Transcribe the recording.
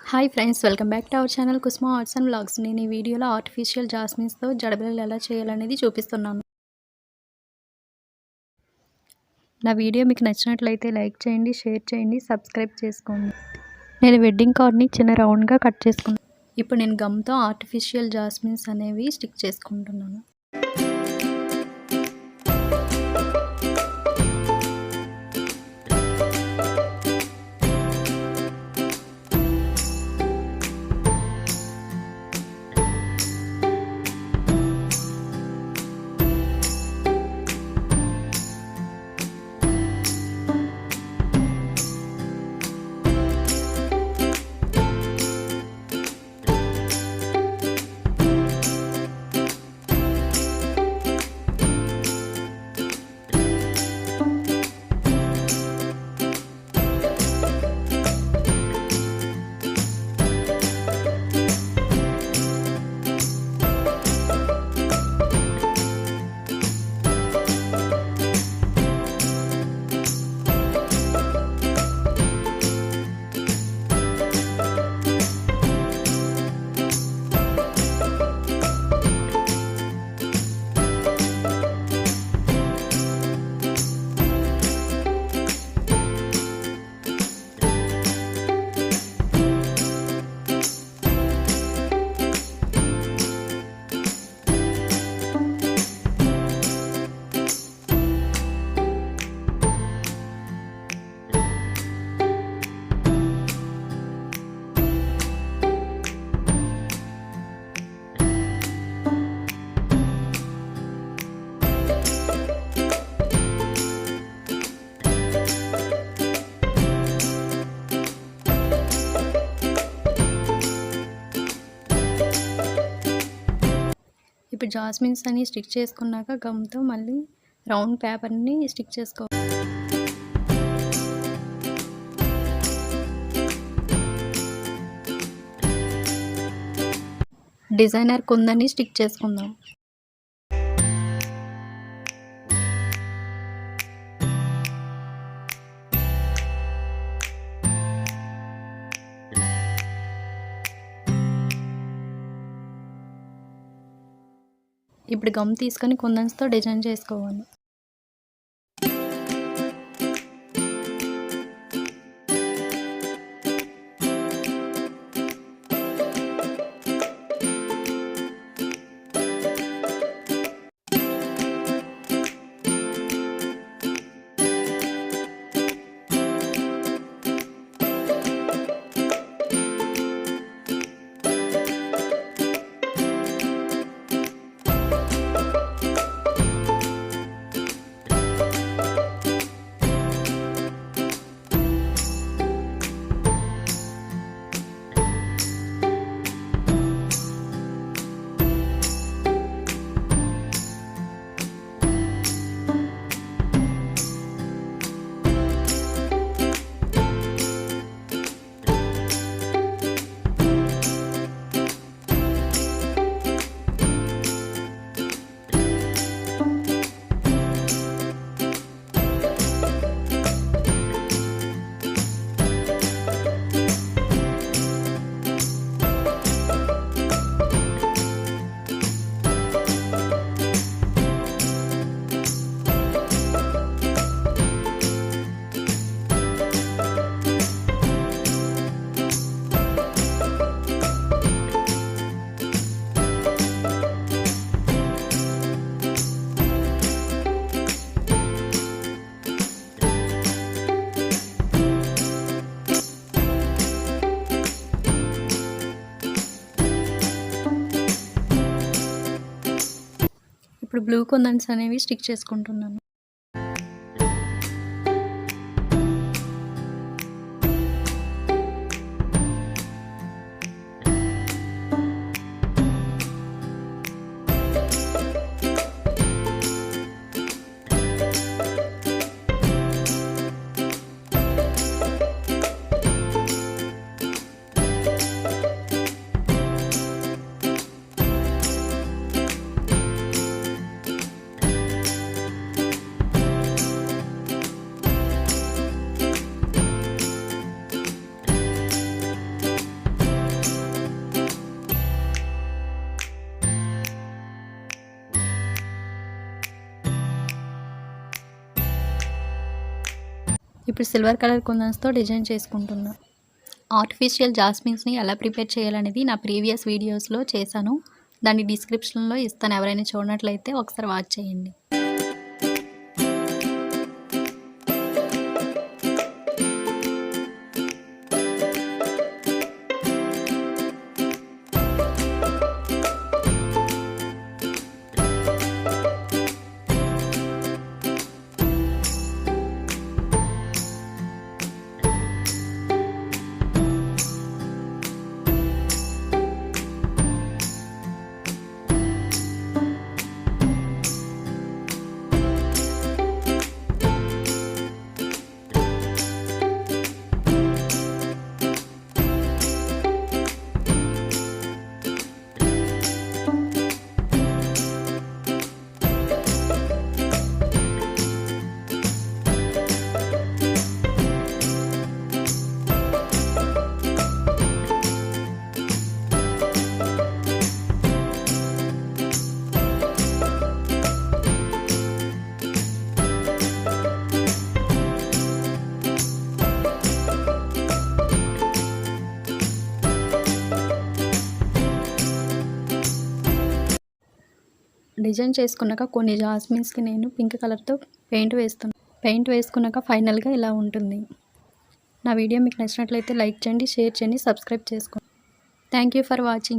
Hi friends, welcome back to our channel Kusma arts and vlogs. నేను ఈ వీడియోలో artificial జాస్మిన్స్తో జడబిళ్ళలు ఎలా చేయాలనేది చూపిస్తున్నాను. నా వీడియో మీకు నచ్చినట్లయితే లైక్ చేయండి, షేర్ చేయండి, సబ్స్క్రైబ్ చేసుకోండి. నేను వెడ్డింగ్ కార్డ్ని చిన్న రౌండ్గా కట్ చేసుకున్నాను. ఇప్పుడు నేను గమ్తో ఆర్టిఫిషియల్ జాస్మిన్స్ అనేవి స్టిక్ చేసుకుంటున్నాను. ఇప్పుడు జాస్మిన్స్ అని స్టిక్ చేసుకున్నాక గమ్తో మళ్ళీ రౌండ్ పేపర్ని స్టిక్ చేసుకోవాలి. డిజైనర్ కుందని స్టిక్ చేసుకుందాం. ఇప్పుడు గమ్ తీసుకొని కుందన్స్తో డిజైన్ చేసుకోవాలి. ఇప్పుడు బ్లూ కుందన్స్ అనేవి స్టిక్ చేసుకుంటున్నాను. ఇప్పుడు సిల్వర్ కలర్ కుందన్స్తో డిజైన్ చేసుకుంటున్నా. ఆర్టిఫిషియల్ జాస్మిన్స్ని ఎలా ప్రిపేర్ చేయాలనేది నా ప్రీవియస్ వీడియోస్లో చేశాను. దాన్ని డిస్క్రిప్షన్లో ఇస్తాను, ఎవరైనా చూడనట్లయితే ఒకసారి వాచ్ చేయండి. డిజైన్ చేసుకున్నాక కొన్ని జాస్మిన్స్కి నేను పింక్ కలర్తో పెయింట్ వేసుకున్నాక ఫైనల్గా ఇలా ఉంటుంది. నా వీడియో మీకు నచ్చినట్లయితే లైక్ చేయండి, షేర్ చేయండి, సబ్స్క్రైబ్ చేసుకోండి. Thank you for watching.